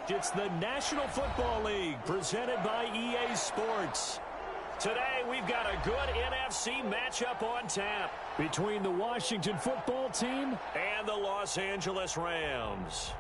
It's the National Football League presented by EA Sports. Today, we've got a good NFC matchup on tap between the Washington Football Team and the Los Angeles Rams.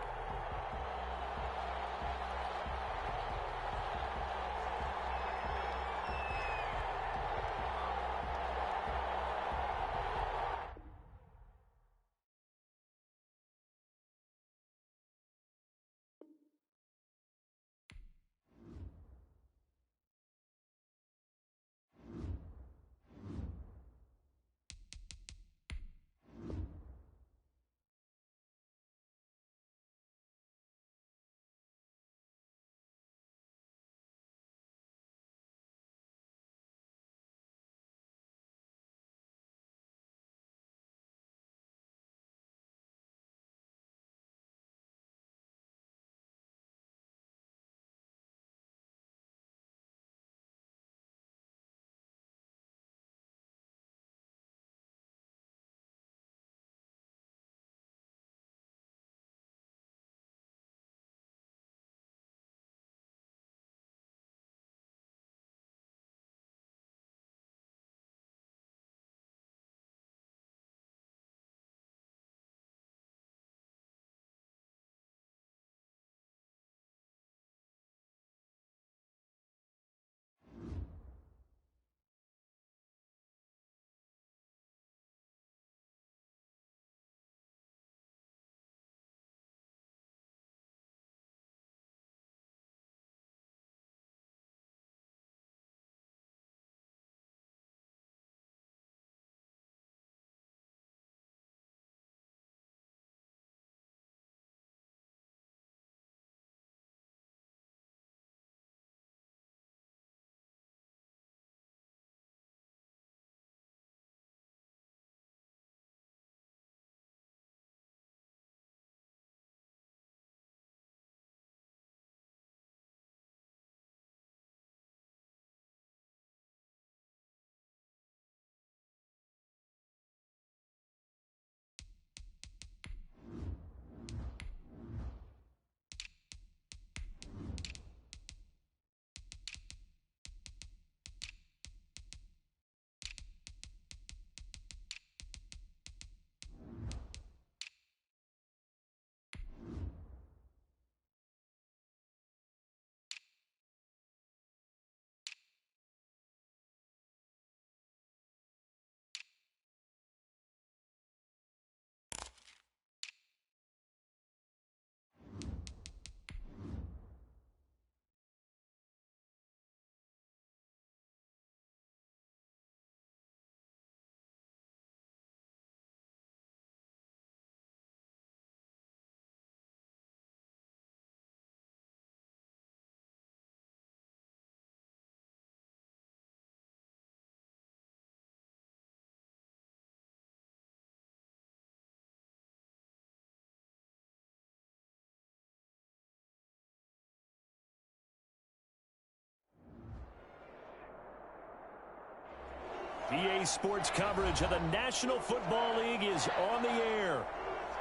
EA Sports coverage of the National Football League is on the air.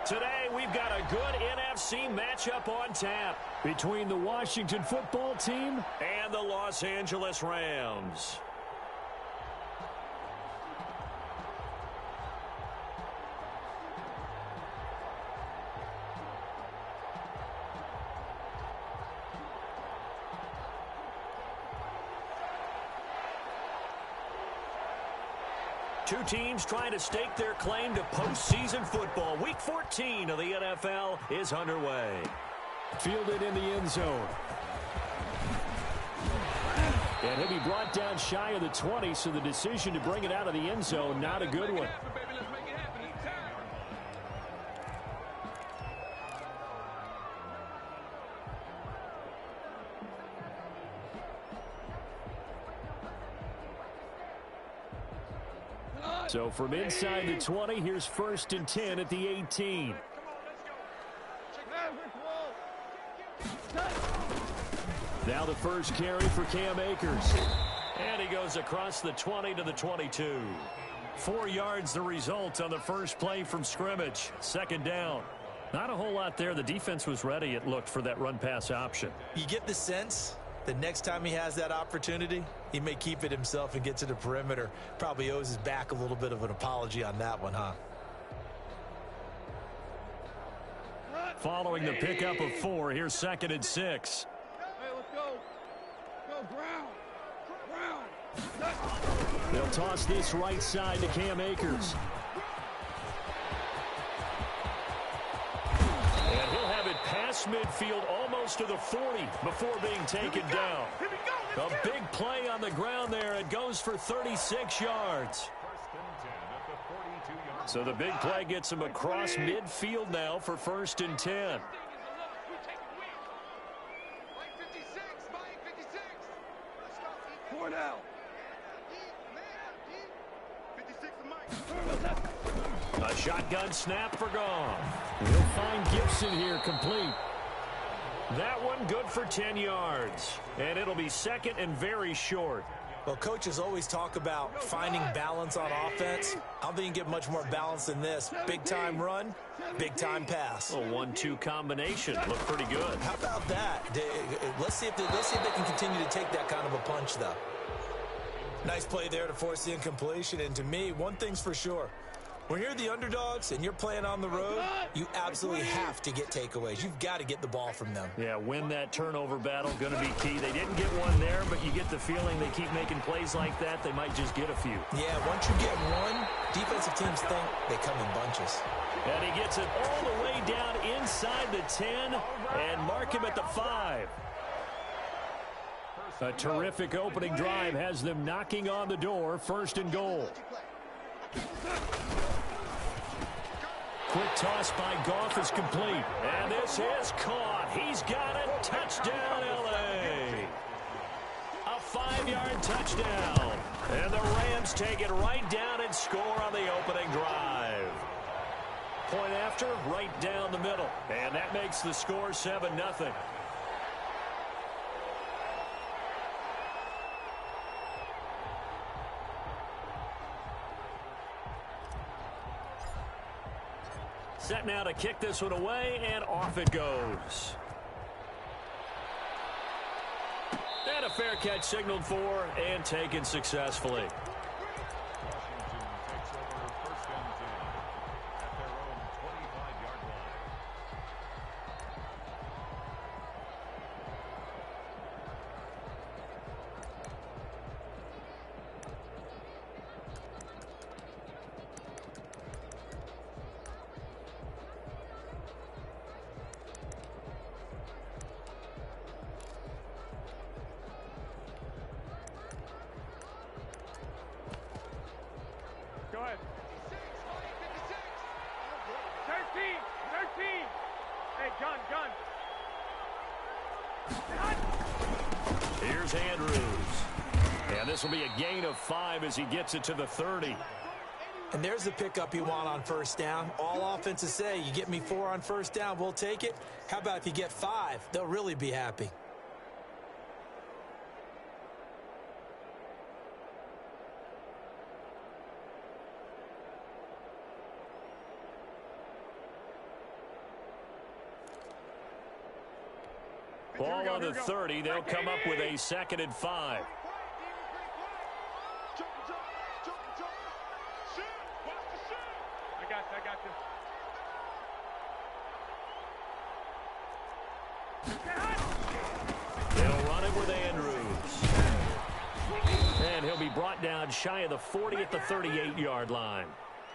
Today, we've got a good NFC matchup on tap between the Washington Football Team and the Los Angeles Rams. Two teams trying to stake their claim to postseason football. Week 14 of the NFL is underway. Fielded in the end zone. And he'll be brought down shy of the 20, so the decision to bring it out of the end zone, not a good one. So from inside the 20, here's 1st and 10 at the 18. Now the first carry for Cam Akers. And he goes across the 20 to the 22. 4 yards the result on the first play from scrimmage. 2nd down. Not a whole lot there. The defense was ready, it looked, for that run-pass option. You get the sense that next time he has that opportunity, he may keep it himself and get to the perimeter. Probably owes his back a little bit of an apology on that one, huh? Following the pickup of 4, here's 2nd and 6. Hey, let's go. Go, ground. They'll toss this right side to Cam Akers. And he'll have it past midfield almost to the 40 before being taken down. A big play on the ground there. It goes for 36 yards. So the big play gets him across midfield now for 1st and 10. A shotgun snap for Goff. He'll find Gibson here, complete. That one good for 10 yards. And it'll be 2nd and very short. Well, coaches always talk about finding balance on offense. I don't think you get much more balance than this. Big-time run, big-time pass. A 1-2 combination. Look pretty good. How about that? Let's see if they can continue to take that kind of a punch, though. Nice play there to force the incompletion. And to me, one thing's for sure. When you're the underdogs and you're playing on the road, you absolutely have to get takeaways. You've got to get the ball from them. Yeah, win that turnover battle, going to be key. They didn't get one there, but you get the feeling they keep making plays like that, they might just get a few. Yeah, once you get one, defensive teams think they come in bunches. And he gets it all the way down inside the 10 and mark him at the 5. A terrific opening drive has them knocking on the door, 1st and goal. Quick toss by Goff is complete. And this is caught. He's got it. Touchdown, L.A. A 5-yard touchdown. And the Rams take it right down and score on the opening drive. Point after, right down the middle. And that makes the score 7-0. Set now to kick this one away, and off it goes. And a fair catch signaled for and taken successfully. Go ahead. 13. Hey, gun. Here's Andrews. And this will be a gain of 5 as he gets it to the 30. And there's the pickup you want on 1st down. All offenses say, you get me 4 on 1st down, we'll take it. How about if you get 5? They'll really be happy. Ball on the 30. They'll come up with a 2nd and 5. I got you. They'll run it with Andrews. And he'll be brought down shy of the 40 at the 38-yard line.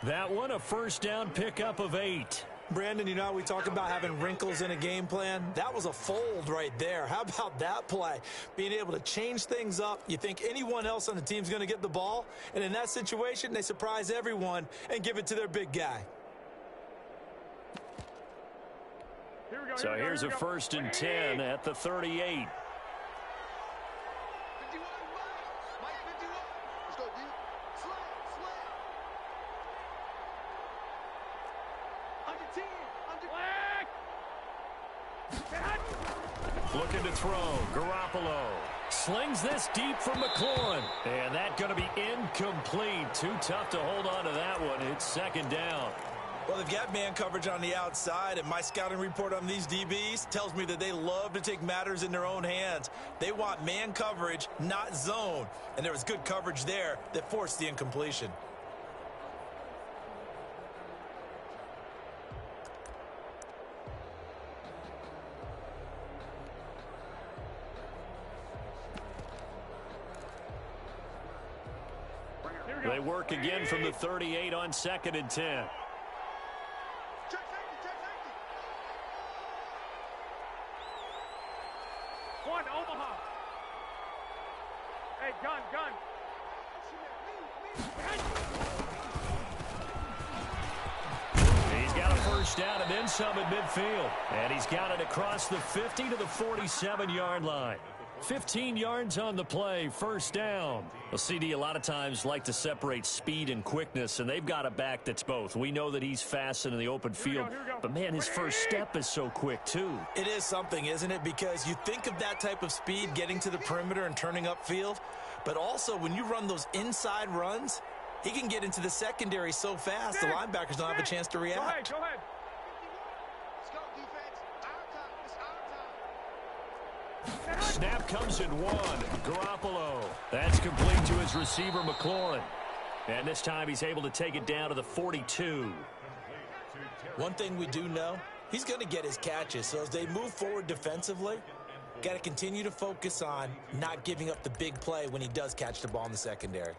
That one, a 1st down pickup of 8. Brandon, you know how we talk about having wrinkles in a game plan? That was a fold right there. How about that play? Being able to change things up. You think anyone else on the team's going to get the ball? And in that situation, they surprise everyone and give it to their big guy. So here's a 1st and 10 at the 38. Looking to throw. Garoppolo slings this deep from McLaurin. And that's going to be incomplete. Too tough to hold on to that one. It's 2nd down. Well, they've got man coverage on the outside, and my scouting report on these DBs tells me that they love to take matters in their own hands. They want man coverage, not zone. And there was good coverage there that forced the incompletion. They work again from the 38 on 2nd and 10. One, Omaha. Hey, gun. He's got a first down and then some at midfield. And he's got it across the 50 to the 47-yard line. 15 yards on the play, first down. Well, CD, a lot of times like to separate speed and quickness, and they've got a back that's both. We know that he's fast in the open field, but, man, his first step is so quick, too. It is something, isn't it? Because you think of that type of speed getting to the perimeter and turning upfield, but also when you run those inside runs, he can get into the secondary so fast the linebackers don't have a chance to react. Go ahead. Snap comes in one. Garoppolo. That's complete to his receiver, McLaurin. And this time he's able to take it down to the 42. One thing we do know, he's going to get his catches. So as they move forward defensively, got to continue to focus on not giving up the big play when he does catch the ball in the secondary.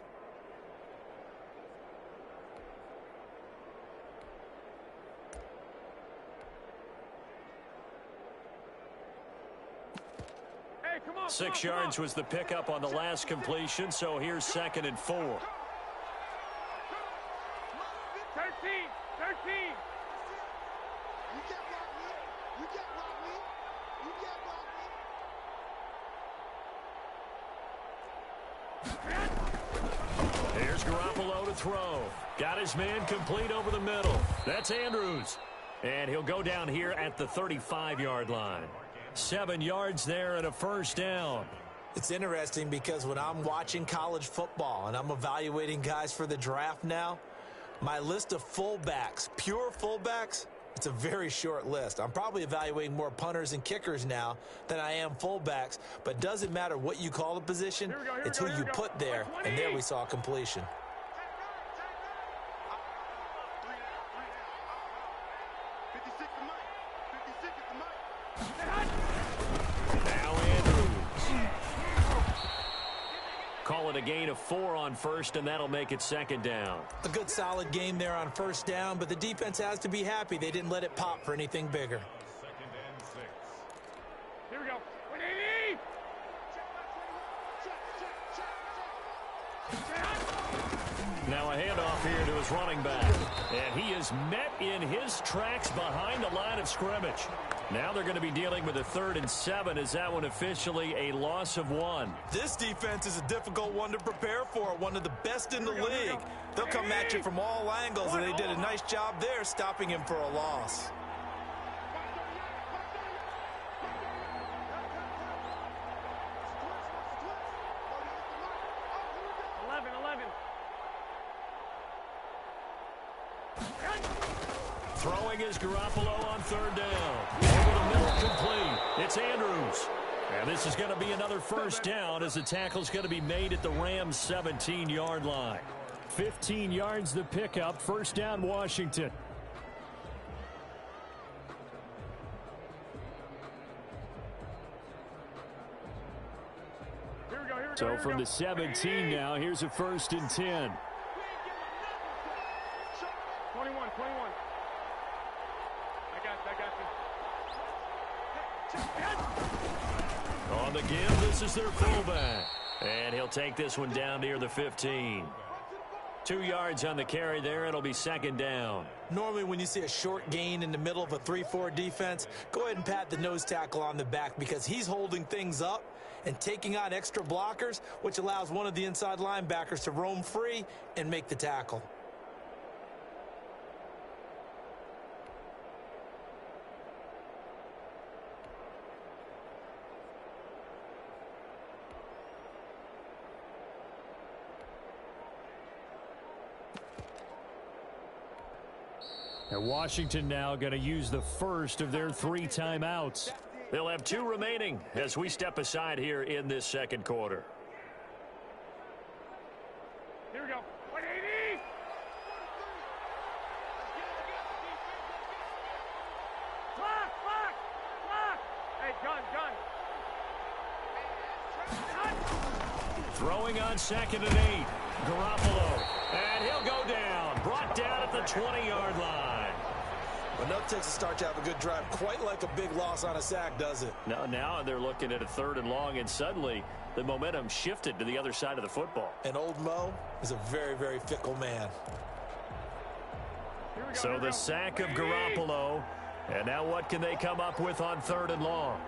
Come on, 6 yards was the pickup on the last completion, so here's 2nd and 4. 13. Here's Garoppolo to throw. Got his man complete over the middle. That's Andrews. And he'll go down here at the 35-yard line. 7 yards there and a first down. It's interesting because when I'm watching college football and I'm evaluating guys for the draft now, my list of fullbacks, pure fullbacks, it's a very short list. I'm probably evaluating more punters and kickers now than I am fullbacks, but doesn't matter what you call the position, it's who you put there, and there we saw completion. Call it a gain of 4 on first, and that'll make it 2nd down. A good solid game there on first down, but the defense has to be happy they didn't let it pop for anything bigger. Here we go. 180. Now a handoff here to his running back. And he is met in his tracks behind the line of scrimmage. Now they're going to be dealing with a 3rd and 7. Is that one officially a loss of 1? This defense is a difficult one to prepare for, one of the best in the league. They'll come at you from all angles, and they did a nice job there stopping him for a loss. 11. Throwing is Garoppolo on 3rd down. Over the middle, complete. It's Andrews. And this is going to be another first down as the tackle's going to be made at the Rams' 17-yard line. 15 yards the pickup. First down, Washington. So from the 17 now, here's a 1st and 10. 21. On the give, this is their fullback. And he'll take this one down near the 15. 2 yards on the carry there. It'll be 2nd down. Normally when you see a short gain in the middle of a 3-4 defense, go ahead and pat the nose tackle on the back because he's holding things up and taking on extra blockers, which allows one of the inside linebackers to roam free and make the tackle. And Washington now going to use the first of their 3 timeouts. They'll have 2 remaining as we step aside here in this second quarter. Here we go. 180! Clock! Hey, gun! Throwing on 2nd and 8. Garoppolo. And he'll go down. Brought down at the 20-yard line. Well, no takes a start to have a good drive. Quite like a big loss on a sack, does it? Now they're looking at a 3rd and long, and suddenly the momentum shifted to the other side of the football. And old Mo is a very, very fickle man. So the sack of Garoppolo. And now what can they come up with on 3rd and long?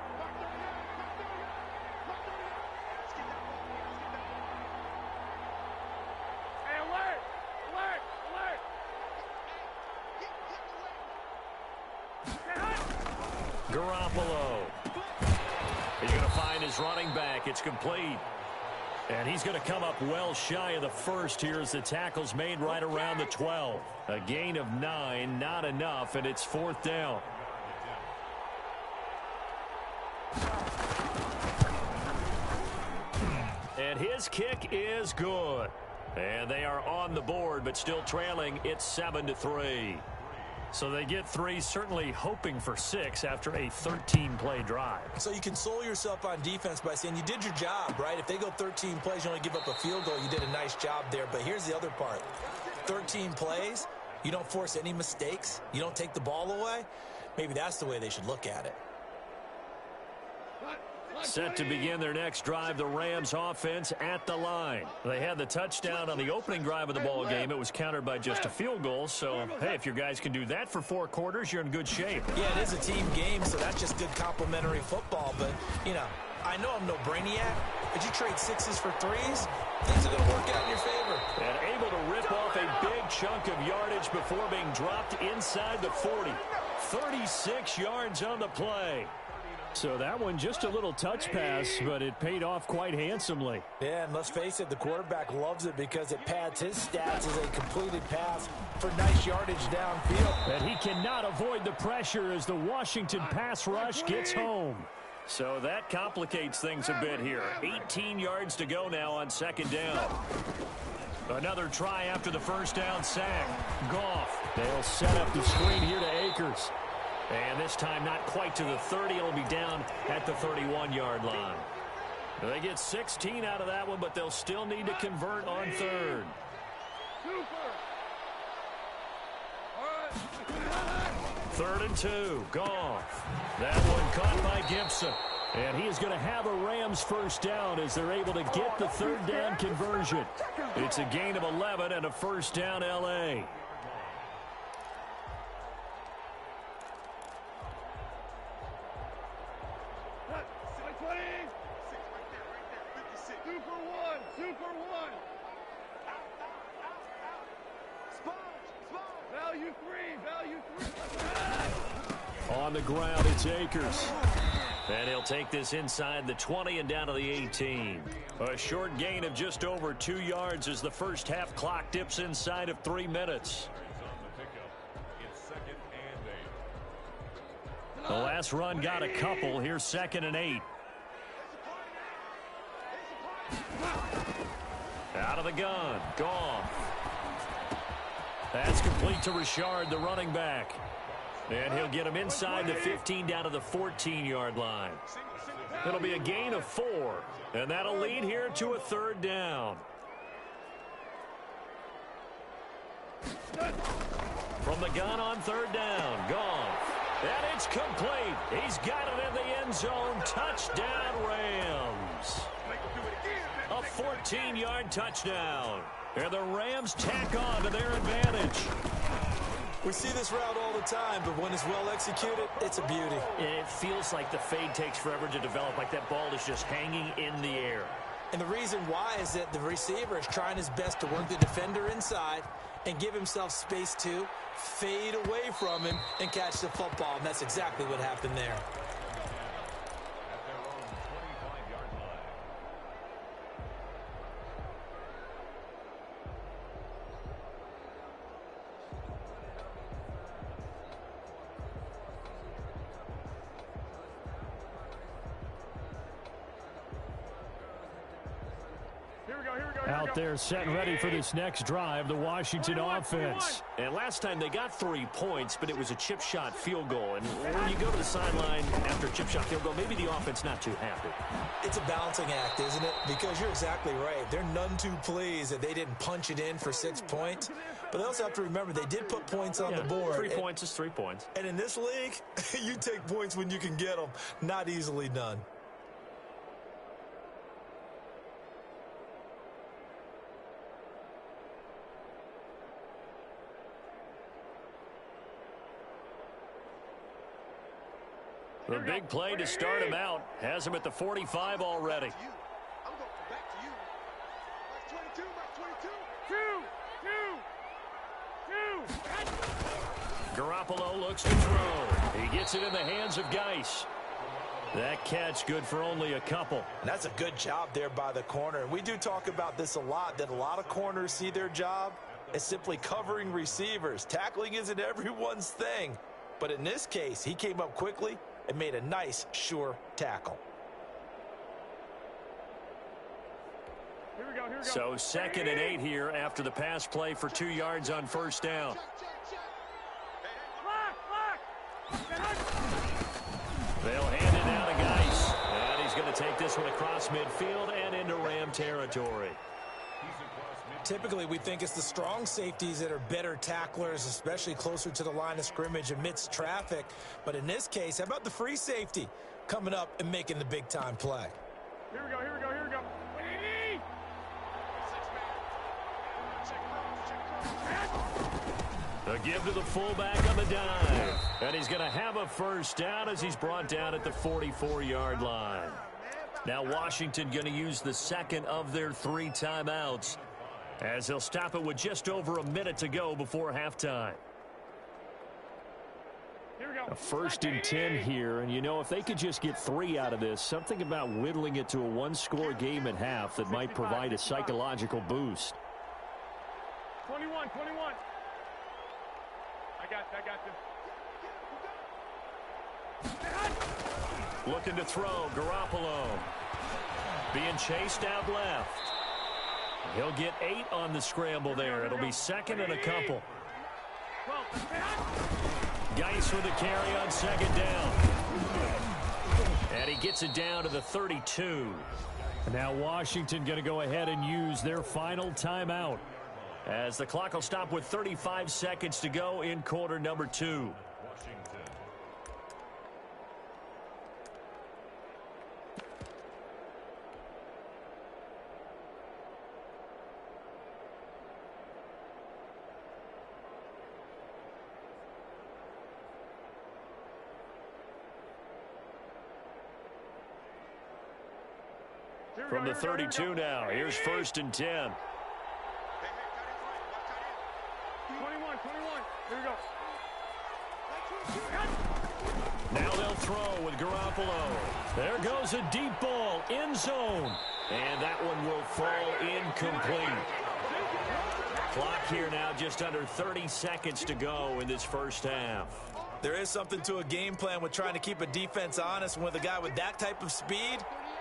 Hey, alert! Garoppolo. He's going to find his running back. It's complete. And he's going to come up well shy of the first here as the tackle's made right around the 12. A gain of 9, not enough, and it's 4th down. And his kick is good. And they are on the board, but still trailing. It's 7-3. So they get 3, certainly hoping for 6 after a 13-play drive. So you console yourself on defense by saying you did your job, right? If they go 13 plays, you only give up a field goal, you did a nice job there. But here's the other part. 13 plays, you don't force any mistakes, you don't take the ball away. Maybe that's the way they should look at it. Set to begin their next drive, the Rams offense at the line. They had the touchdown on the opening drive of the ball game. It was countered by just a field goal. So, hey, if your guys can do that for 4 quarters, you're in good shape. Yeah, it is a team game, so that's just good complementary football. But, you know, I know I'm no brainiac, but you trade 6s for 3s, things are going to work out in your favor. And able to rip off a big chunk of yardage before being dropped inside the 40. 36 yards on the play. So that one just a little touch pass, but it paid off quite handsomely. Yeah, and let's face it, the quarterback loves it because it pads his stats as a completed pass for nice yardage downfield. And he cannot avoid the pressure as the Washington pass rush gets home. So that complicates things a bit here. 18 yards to go now on 2nd down. Another try after the first down sack. Goff. They'll set up the screen here to Akers. And this time not quite to the 30. It'll be down at the 31-yard line. They get 16 out of that one, but they'll still need to convert on 3rd. 3rd and 2. Goff. That one caught by Gibson. And he is going to have a Rams first down as they're able to get the 3rd down conversion. It's a gain of 11 and a first down L.A. On the ground, it's Akers. And he'll take this inside the 20 and down to the 18. A short gain of just over 2 yards as the first half clock dips inside of 3 minutes. The last run got a couple. Here's 2nd and 8. Out of the gun. Goff. That's complete to Richard, the running back. And he'll get him inside the 15 down to the 14-yard line. It'll be a gain of 4. And that'll lead here to a 3rd down. From the gun on 3rd down. Goff. And it's complete. He's got it in the end zone. Touchdown, Rams. A 14-yard touchdown. And the Rams tack on to their advantage. We see this route all the time, but when it's well executed, it's a beauty. It feels like the fade takes forever to develop, like that ball is just hanging in the air. And the reason why is that the receiver is trying his best to work the defender inside and give himself space to fade away from him and catch the football. And that's exactly what happened there. out there set and ready for this next drive, the Washington offense. And last time they got 3 points, but it was a chip shot field goal. And when you go to the sideline after a chip shot field goal, maybe the offense not too happy. It's a balancing act, isn't it? Because you're exactly right. They're none too pleased that they didn't punch it in for 6 points. But they also have to remember they did put points on the board. 3 points is 3 points. And in this league, you take points when you can get them. Not easily done. The big play to start him out has him at the 45 already. Garoppolo looks to throw. He gets it in the hands of Geis. That catch good for only a couple. And that's a good job there by the corner. And we do talk about this a lot, that a lot of corners see their job as simply covering receivers. Tackling isn't everyone's thing. But in this case, he came up quickly and made a nice, sure tackle. Here we go, here we go. So 2nd and 8 here after the pass play for 2 yards on first down. They'll hand it down to Geis. And he's going to take this one across midfield and into Ram territory. Typically, we think it's the strong safeties that are better tacklers, especially closer to the line of scrimmage amidst traffic. But in this case, how about the free safety coming up and making the big-time play? Here we go, here we go, here we go. A give to the fullback on the dive. And he's going to have a first down as he's brought down at the 44-yard line. Now Washington going to use the second of their 3 timeouts, as they'll stop it with just over a minute to go before halftime. Here we go. A 1st and 10 here, and you know, if they could just get 3 out of this, something about whittling it to a 1-score game at half that might provide a psychological boost. 21. I got you. Looking to throw, Garoppolo. Being chased out left. He'll get 8 on the scramble there. It'll be 2nd and a couple. Geis with a carry on 2nd down. And he gets it down to the 32. Now Washington going to go ahead and use their final timeout, as the clock will stop with 35 seconds to go in quarter number 2. From the 32 now, here's 1st and 10. 21. Here we go. Now they'll throw with Garoppolo. There goes a deep ball, end zone. And that one will fall incomplete. Clock here now just under 30 seconds to go in this first half. There is something to a game plan with trying to keep a defense honest. And with a guy with that type of speed,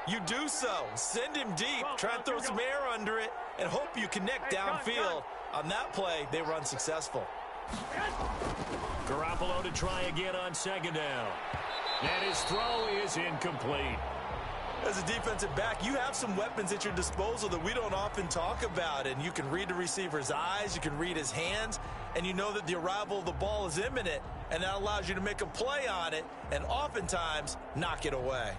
you do so. Send him deep, try and throw some air under it, and hope you connect downfield. On that play, they were unsuccessful. Garoppolo to try again on 2nd down. And his throw is incomplete. As a defensive back, you have some weapons at your disposal that we don't often talk about. And you can read the receiver's eyes, you can read his hands, and you know that the arrival of the ball is imminent. And that allows you to make a play on it and oftentimes knock it away.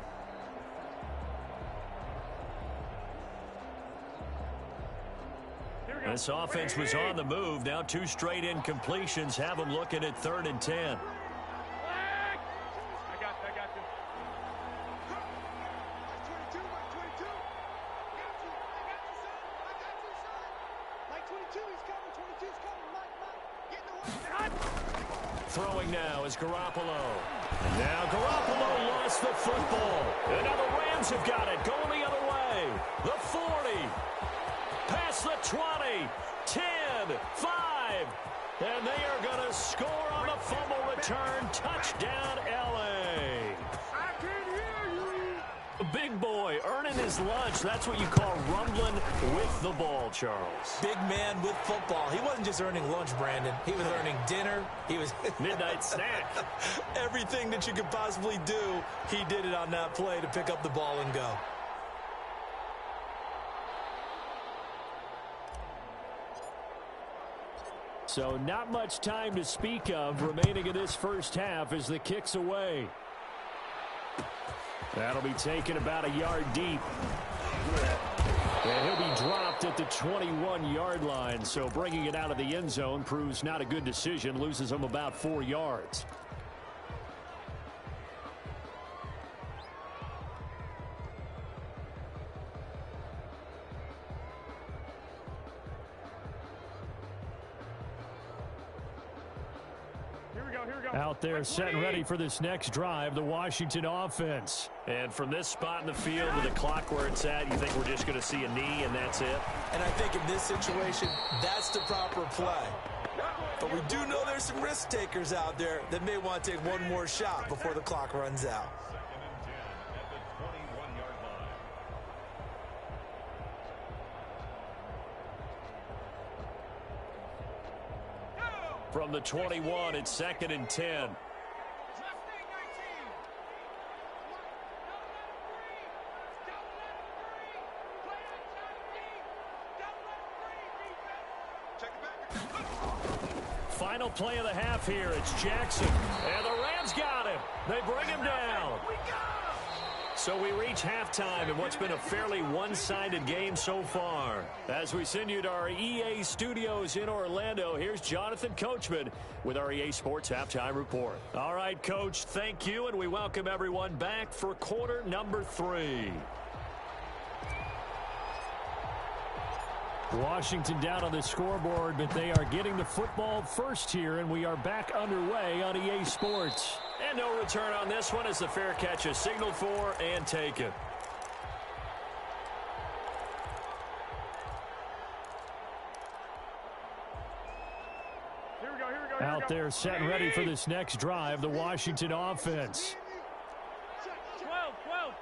This offense was on the move. Now 2 straight incompletions have them looking at 3rd and 10. I got you. Throwing now is Garoppolo. And now Garoppolo lost the football. And now the Rams have got it. Going the other way. The 40. Past the 20. 10. 5. And they are going to score on the fumble return. Touchdown, L.A. I can hear you. Big boy earning his lunch. That's what you call rumbling with the ball, Charles. Big man with football. He wasn't just earning lunch, Brandon. He was earning dinner. He was midnight snack. Everything that you could possibly do, he did it on that play to pick up the ball and go. So not much time to speak of remaining in this first half as the kick's away. That'll be taken about a yard deep. And he'll be dropped at the 21-yard line. So bringing it out of the end zone proves not a good decision. Loses him about 4 yards. Out there set and ready for this next drive, the Washington offense. And from this spot in the field with the clock where it's at, you think we're just going to see a knee and that's it? And I think in this situation, that's the proper play. But we do know there's some risk takers out there that may want to take one more shot before the clock runs out. From the 21, it's 2nd and 10. Final play of the half here. It's Jackson. And the Rams got him. They bring him down. So we reach halftime in what's been a fairly one-sided game so far. As we send you to our EA studios in Orlando, here's Jonathan Coachman with our EA Sports Halftime Report. All right, Coach, thank you, and we welcome everyone back for quarter number 3. Washington down on the scoreboard, but they are getting the football first here, and we are back underway on EA Sports. And no return on this one as the fair catch is signaled for and taken. Out there set and ready for this next drive, the Washington offense. 12.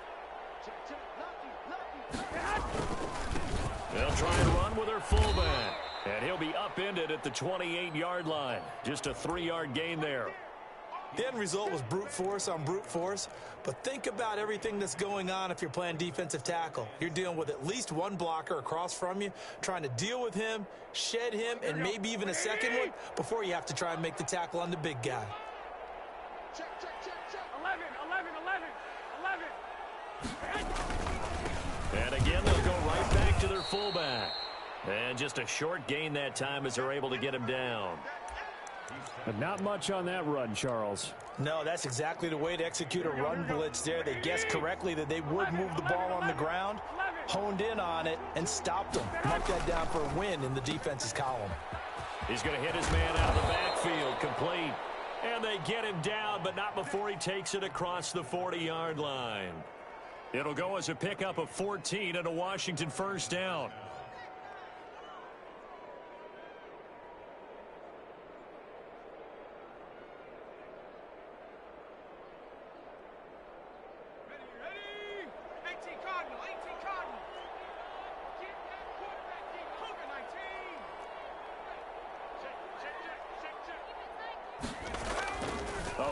They'll try and run with their fullback. And he'll be upended at the 28-yard line. Just a 3-yard gain there. The end result was brute force on brute force, but think about everything that's going on if you're playing defensive tackle. You're dealing with at least one blocker across from you, trying to deal with him, shed him, and maybe even a second one before you have to try and make the tackle on the big guy. Check. 11. And again, they'll go right back to their fullback. And just a short gain that time as they're able to get him down. But not much on that run, Charles. No, that's exactly the way to execute a run blitz there. They guessed correctly that they would move the ball on the ground, honed in on it, and stopped them. Mark that down for a win in the defense's column. He's going to hit his man out of the backfield, complete. And they get him down, but not before he takes it across the 40-yard line. It'll go as a pickup of 14 and a Washington first down.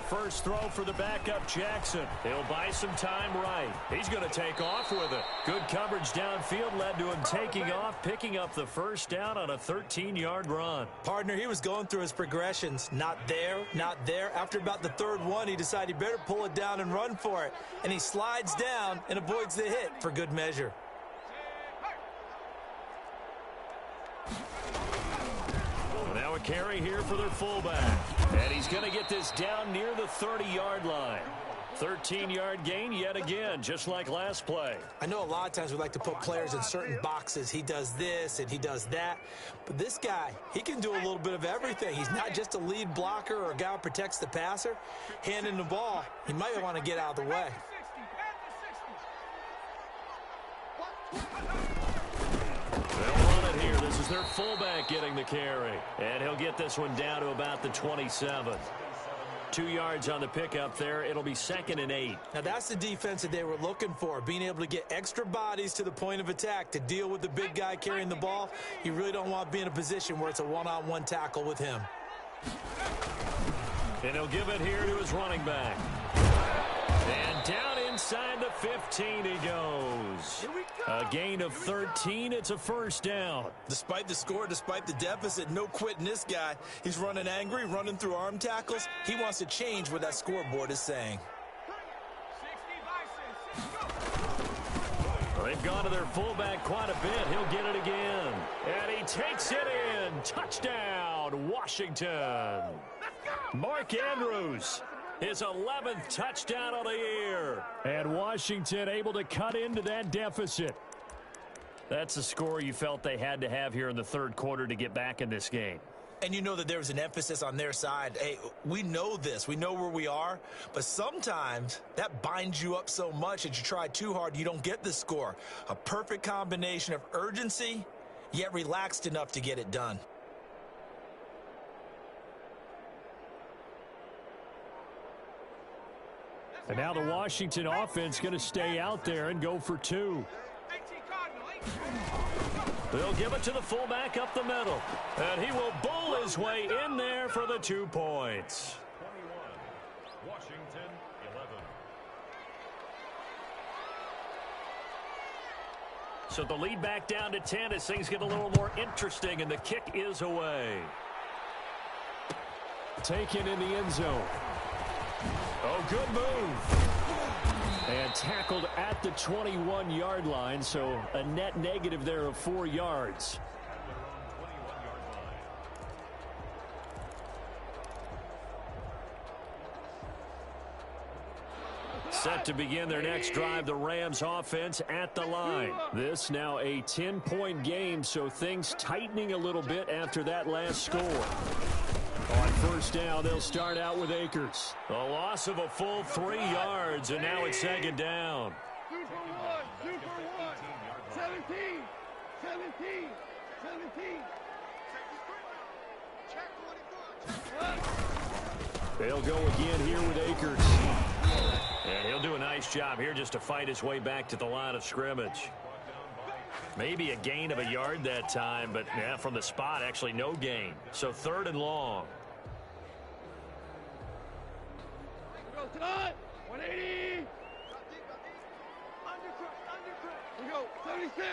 First throw for the backup Jackson. He'll buy some time right. He's going to take off with it. Good coverage downfield led to him taking off, picking up the first down on a 13-yard run. Partner, he was going through his progressions. Not there. After about the third one, he decided he better pull it down and run for it. And he slides down and avoids the hit for good measure. Now a carry here for their fullback. And he's going to get this down near the 30-yard line. 13-yard gain yet again, just like last play. I know a lot of times we like to put players in certain boxes. He does this and he does that. But this guy, he can do a little bit of everything. He's not just a lead blocker or a guy who protects the passer. Handing the ball, he might want to get out of the way. They'll run it here. This is their fullback getting the carry. And he'll get this one down to about the 27. 2 yards on the pickup there. It'll be 2nd and 8. Now, that's the defense that they were looking for, being able to get extra bodies to the point of attack to deal with the big guy carrying the ball. You really don't want to be in a position where it's a one-on-one tackle with him. And he'll give it here to his running back. And down inside the 15 he goes. A gain of 13. It's a first down. Despite the score, despite the deficit, no quitting this guy. He's running angry, running through arm tackles. He wants to change what that scoreboard is saying. They've gone to their fullback quite a bit. He'll get it again. And he takes it in. Touchdown, Washington. Mark Andrews, his 11th touchdown of the year. And Washington able to cut into that deficit. That's a score you felt they had to have here in the third quarter to get back in this game. And you know that there's an emphasis on their side. Hey, we know this. We know where we are. But sometimes that binds you up so much that you try too hard, you don't get the score. A perfect combination of urgency, yet relaxed enough to get it done. And now the Washington offense going to stay out there and go for 2. They'll give it to the fullback up the middle. And he will bowl his way in there for the 2 points. 21, Washington, 11. So the lead back down to 10 as things get a little more interesting, and the kick is away. Taken in the end zone. Oh, good move. And tackled at the 21-yard line, so a net negative there of 4 yards. Set to begin their next drive, the Rams offense at the line. This now a 10-point game, so things tightening a little bit after that last score. On first down, they'll start out with Akers. A loss of a full 3 yards, and now it's 2nd down. 2 for 1, 2 for 1. 17, 17, 17. They'll go again here with Akers. And he'll do a nice job here just to fight his way back to the line of scrimmage. Maybe a gain of a yard that time, but yeah, from the spot, actually no gain. So 3rd and long. 180. We go, 76.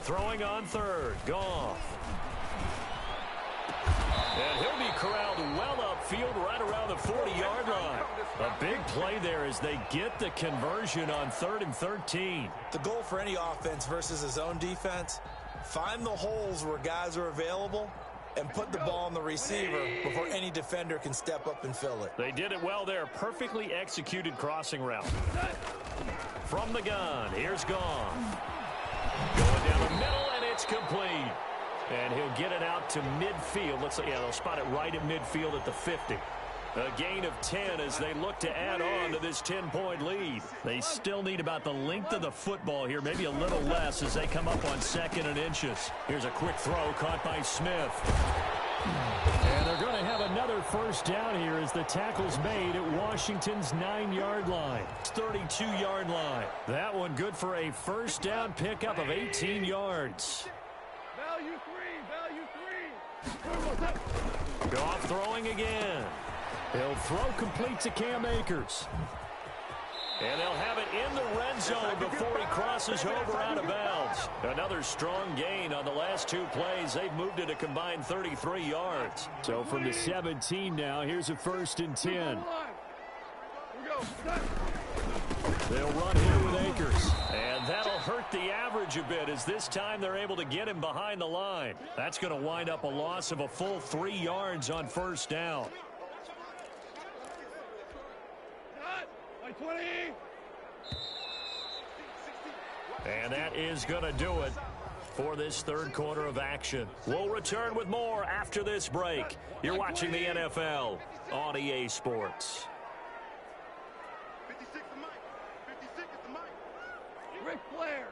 Throwing on 3rd. Goff. And he'll be corralled well upfield right around the 40-yard line. A big play there as they get the conversion on 3rd and 13. The goal for any offense versus his own defense, find the holes where guys are available and put the ball on the receiver before any defender can step up and fill it. They did it well there. Perfectly executed crossing route. From the gun, here's Goff. Going down the middle, and it's complete. And he'll get it out to midfield. Looks like, yeah, they'll spot it right at midfield at the 50. A gain of 10 as they look to add on to this 10-point lead. They still need about the length of the football here, maybe a little less as they come up on 2nd and inches. Here's a quick throw caught by Smith. And they're going to have another first down here as the tackle's made at Washington's 9-yard line. 32-yard line. That one good for a first down pickup of 18 yards. Value 3. Goff throwing again. He'll throw complete to Cam Akers. And they'll have it in the red zone before he crosses over out of bounds. Another strong gain on the last 2 plays. They've moved it a combined 33 yards. So from the 17 now, here's a 1st and 10. They'll run here with Akers. And that'll hurt the average a bit as this time they're able to get him behind the line. That's going to wind up a loss of a full 3 yards on first down. 20. And that is going to do it for this third quarter of action. We'll return with more after this break. You're watching the NFL on EA Sports. 56 the mic. 56 is the mic. Ric Flair.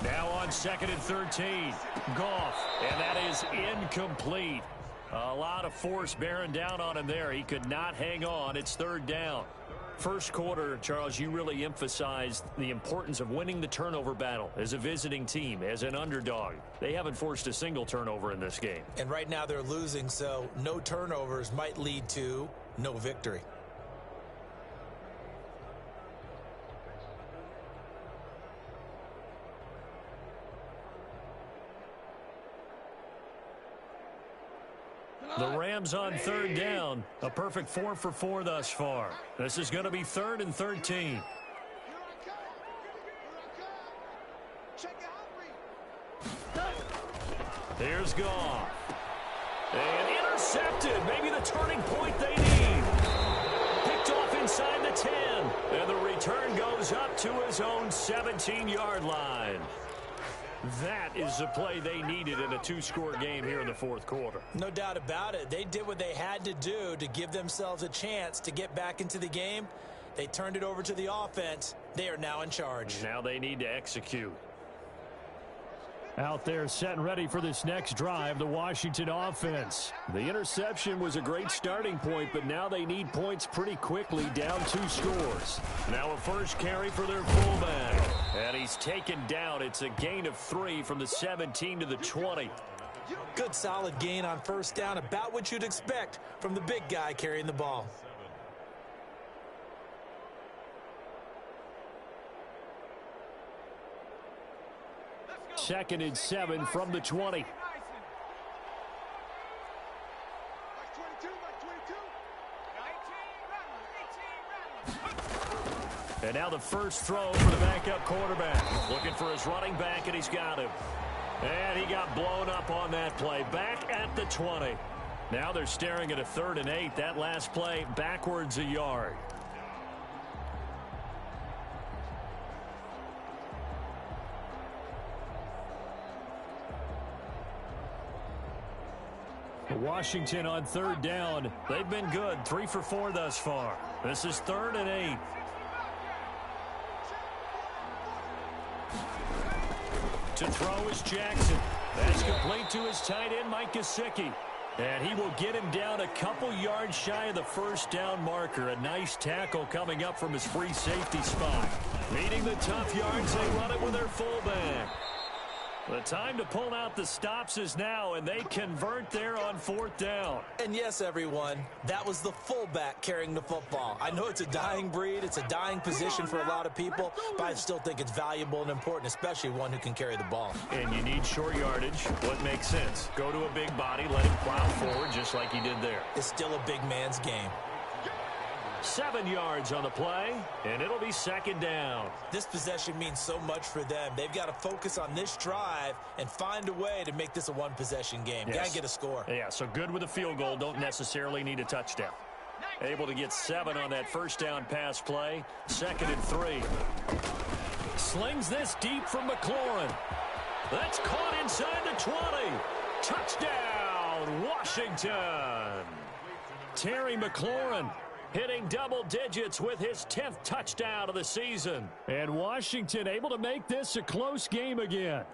Now Now on 2nd and 13. Goff, and that is incomplete. A lot of force bearing down on him there. He could not hang on. It's 3rd down. First quarter, Charles, you really emphasized the importance of winning the turnover battle as a visiting team, as an underdog. They haven't forced a single turnover in this game. And right now they're losing, so no turnovers might lead to no victory. The Rams on 3rd down. A perfect 4 for 4 thus far. This is going to be 3rd and 13. Here's Goff. And intercepted. Maybe the turning point they need. Picked off inside the 10. And the return goes up to his own 17-yard line. That is the play they needed in a 2-score game here in the 4th quarter. No doubt about it. They did what they had to do to give themselves a chance to get back into the game. They turned it over to the offense. They are now in charge. Now they need to execute. Out there set and ready for this next drive, the Washington offense. The interception was a great starting point, but now they need points pretty quickly, down 2 scores. Now a first carry for their fullback. And he's taken down. It's a gain of 3 from the 17 to the 20. Good solid gain on 1st down, about what you'd expect from the big guy carrying the ball. Second and 7 from the 20. And now the first throw for the backup quarterback. Looking for his running back, and he's got him. And he got blown up on that play. Back at the 20. Now they're staring at a 3rd and 8. That last play backwards a yard. Washington on 3rd down. They've been good. 3 for 4 thus far. This is 3rd and 8. To throw is Jackson. That's complete to his tight end, Mike Gesicki. And he will get him down a couple yards shy of the 1st down marker. A nice tackle coming up from his free safety spot. Meeting the tough yards, they run it with their fullback. The time to pull out the stops is now, and they convert there on 4th down. And yes, everyone, that was the fullback carrying the football. I know it's a dying breed, it's a dying position for a lot of people, but I still think it's valuable and important, especially one who can carry the ball. And you need short yardage. What makes sense? Go to a big body, let him plow forward just like he did there. It's still a big man's game. 7 yards on the play, and it'll be 2nd down. This possession means so much for them. They've got to focus on this drive and find a way to make this a one-possession game. Yes. Got to get a score. Yeah, so good with a field goal. Don't necessarily need a touchdown. Able to get 7 on that 1st down pass play. 2nd and 3. Slings this deep from McLaurin. That's caught inside the 20. Touchdown, Washington. Terry McLaurin hitting double digits with his 10th touchdown of the season. And Washington able to make this a close game again.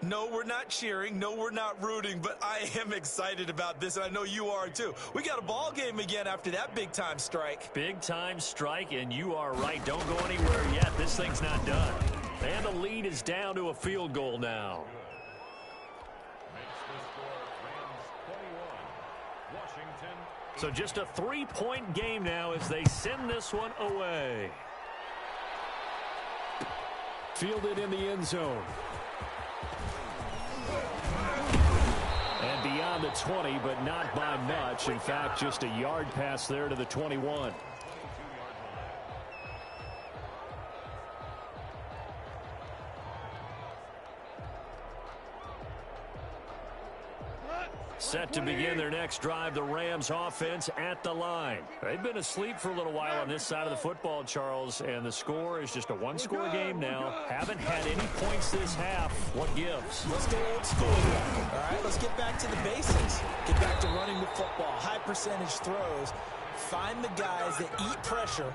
No, we're not cheering. No, we're not rooting, but I am excited about this, and I know you are too. We got a ball game again after that big-time strike. Big-time strike, and you are right. Don't go anywhere yet. This thing's not done. And the lead is down to a field goal now. So just a 3-point game now as they send this one away. Fielded in the end zone. And beyond the 20, but not by much. In fact, just a yard pass there to the 21. Set to begin their next drive, the Rams offense at the line. They've been asleep for a little while on this side of the football, Charles, and the score is just a one-score game now. Haven't had any points this half. What gives? Let's go old school here. All right, let's get back to the basics. Get back to running the football, high percentage throws. Find the guys that eat pressure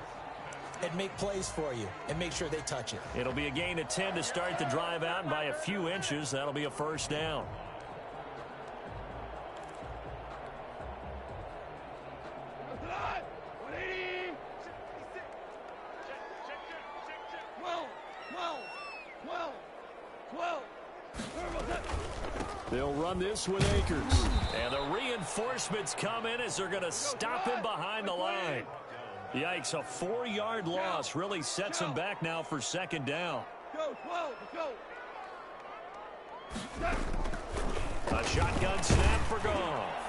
and make plays for you and make sure they touch it. It'll be a gain of 10 to start the drive out, and by a few inches, that'll be a first down. They'll run this with Akers. And the reinforcements come in as they're going to stop him behind the line. Yikes, a 4-yard loss really sets him back now for second down. A shotgun snap for Goff.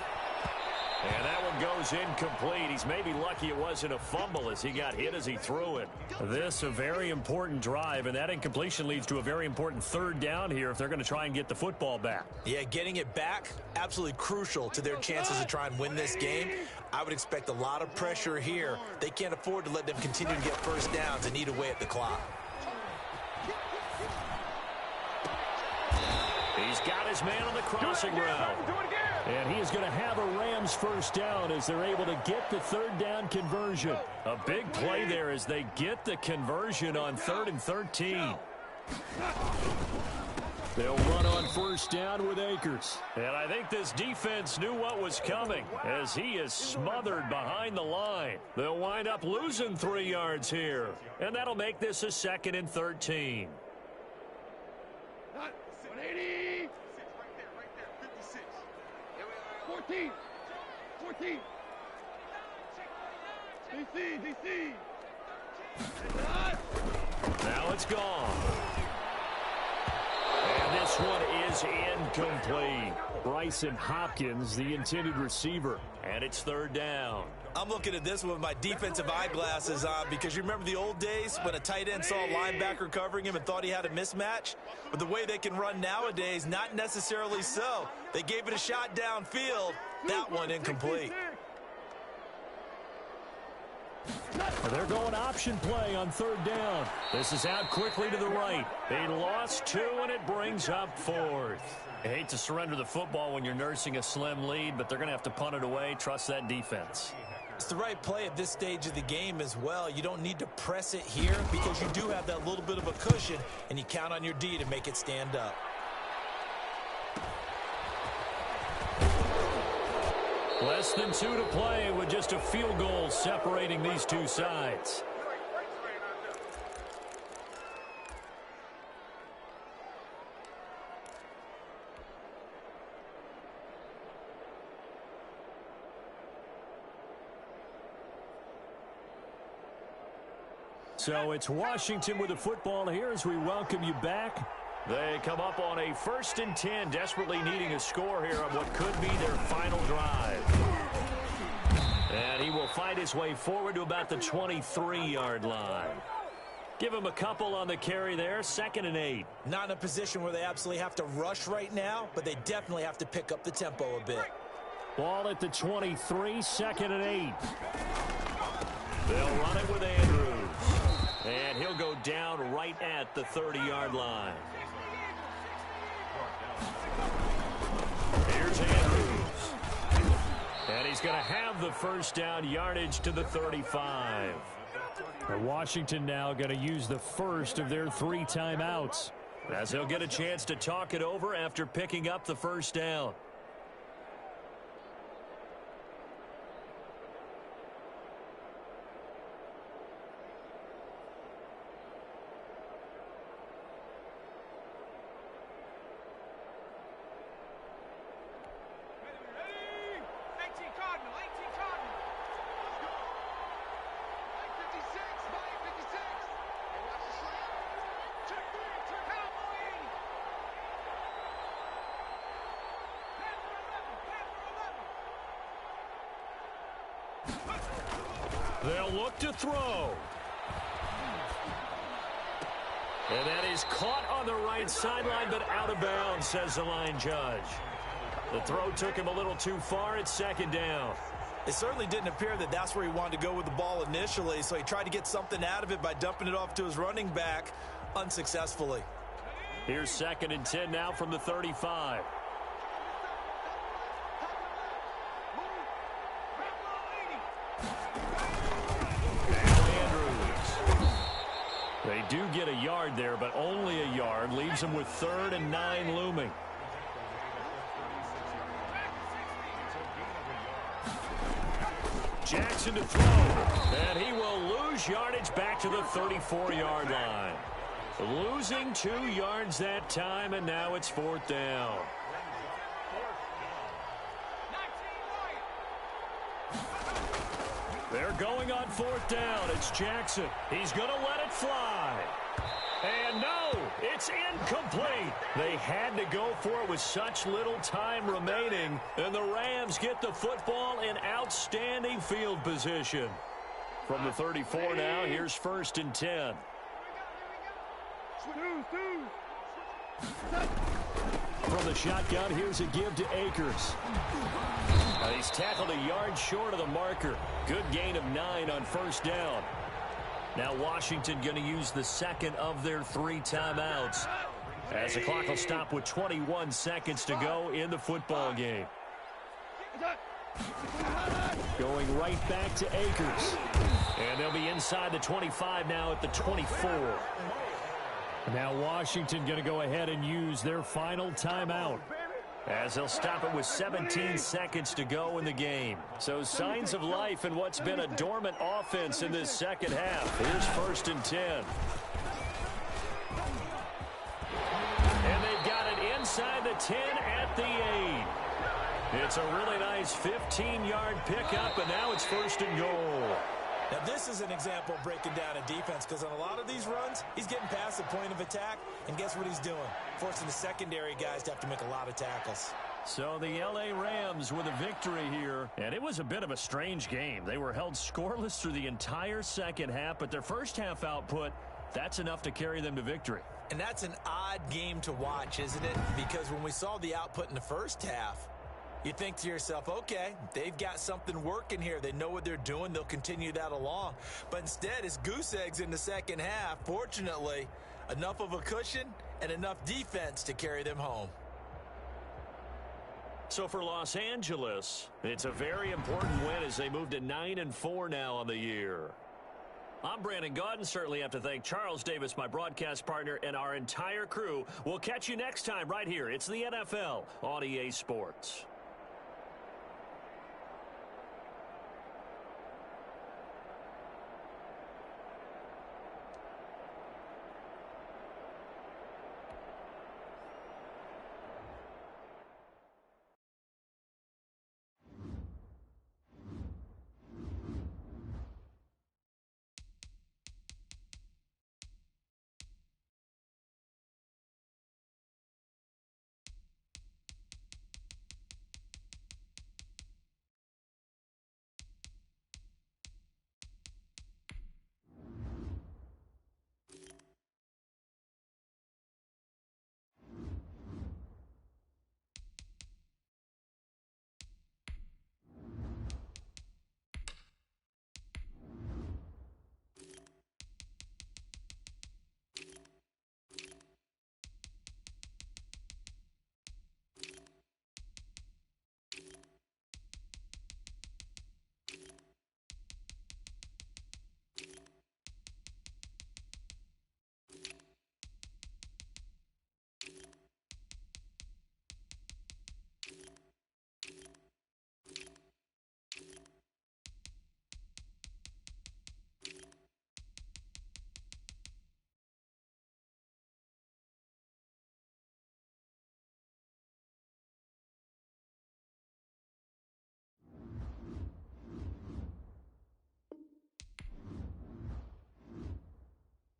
And that one goes incomplete. He's maybe lucky it wasn't a fumble as he got hit as he threw it. This a very important drive, and that incompletion leads to a very important third down here if they're going to try and get the football back. Yeah, getting it back, absolutely crucial to their chances to try and win this game. I would expect a lot of pressure here. They can't afford to let them continue to get first downs and eat away at the clock. He's got his man on the crossing route. And he is going to have a Rams first down as they're able to get the third down conversion. A big play there as they get the conversion on 3rd and 13. They'll run on first down with Akers. And I think this defense knew what was coming as he is smothered behind the line. They'll wind up losing 3 yards here. And that'll make this a 2nd and 13. 180. 14. DC. Now it's gone. And this one is incomplete. Bryson Hopkins, the intended receiver. And it's 3rd down. I'm looking at this with my defensive eyeglasses on because you remember the old days when a tight end saw a linebacker covering him and thought he had a mismatch? But the way they can run nowadays, not necessarily so. They gave it a shot downfield. That one incomplete. They're going option play on 3rd down. This is out quickly to the right. They lost 2, and it brings up 4th. I hate to surrender the football when you're nursing a slim lead, but they're going to have to punt it away. Trust that defense. It's the right play at this stage of the game as well. You don't need to press it here because you do have that little bit of a cushion, and you count on your D to make it stand up. Less than 2 to play with just a field goal separating these two sides. So it's Washington with the football here as we welcome you back. They come up on a 1st and 10, desperately needing a score here on what could be their final drive. And he will fight his way forward to about the 23-yard line. Give him a couple on the carry there, 2nd and 8. Not in a position where they absolutely have to rush right now, but they definitely have to pick up the tempo a bit. Ball at the 23, 2nd and 8. They'll run it with Andrews. And he'll go down right at the 30-yard line. Here's Andrews. And he's going to have the first down, yardage to the 35. And Washington now going to use the first of their 3 timeouts, as they'll get a chance to talk it over after picking up the first down. They'll look to throw. And that is caught on the right sideline, but out of bounds, says the line judge. The throw took him a little too far. It's 2nd down. It certainly didn't appear that that's where he wanted to go with the ball initially, so he tried to get something out of it by dumping it off to his running back unsuccessfully. Here's 2nd and 10 now from the 35. do get a yard there, but only a yard. Leaves them with 3rd and 9 looming. Jackson to throw, and he will lose yardage back to the 34-yard line. Losing 2 yards that time, and now it's 4th down. They're going on 4th down. It's Jackson. He's going to let it fly. And no, it's incomplete. They had to go for it with such little time remaining, and the Rams get the football in outstanding field position. From the 34 now, here's 1st and 10. From the shotgun, here's a give to Akers. He's tackled a yard short of the marker. Good gain of 9 on 1st down. Now Washington going to use the 2nd of their 3 timeouts, as the clock will stop with 21 seconds to go in the football game. Going right back to Akers. And they'll be inside the 25 now at the 24. Now Washington going to go ahead and use their final timeout, as they'll stop it with 17 seconds to go in the game. So signs of life in what's been a dormant offense in this second half. Here's 1st and 10. And they've got it inside the 10 at the 8. It's a really nice 15-yard pickup, and now it's 1st and goal. Now, this is an example of breaking down a defense, because on a lot of these runs, he's getting past the point of attack, and guess what he's doing? Forcing the secondary guys to have to make a lot of tackles. So the L.A. Rams with a victory here, and it was a bit of a strange game. They were held scoreless through the entire second half, but their first half output, that's enough to carry them to victory. And that's an odd game to watch, isn't it? Because when we saw the output in the first half, you think to yourself, okay, they've got something working here. They know what they're doing. They'll continue that along. But instead, it's goose eggs in the second half. Fortunately, enough of a cushion and enough defense to carry them home. So for Los Angeles, it's a very important win as they move to 9-4 now on the year. I'm Brandon Gaudin. Certainly have to thank Charles Davis, my broadcast partner, and our entire crew. We'll catch you next time right here. It's the NFL on EA Sports.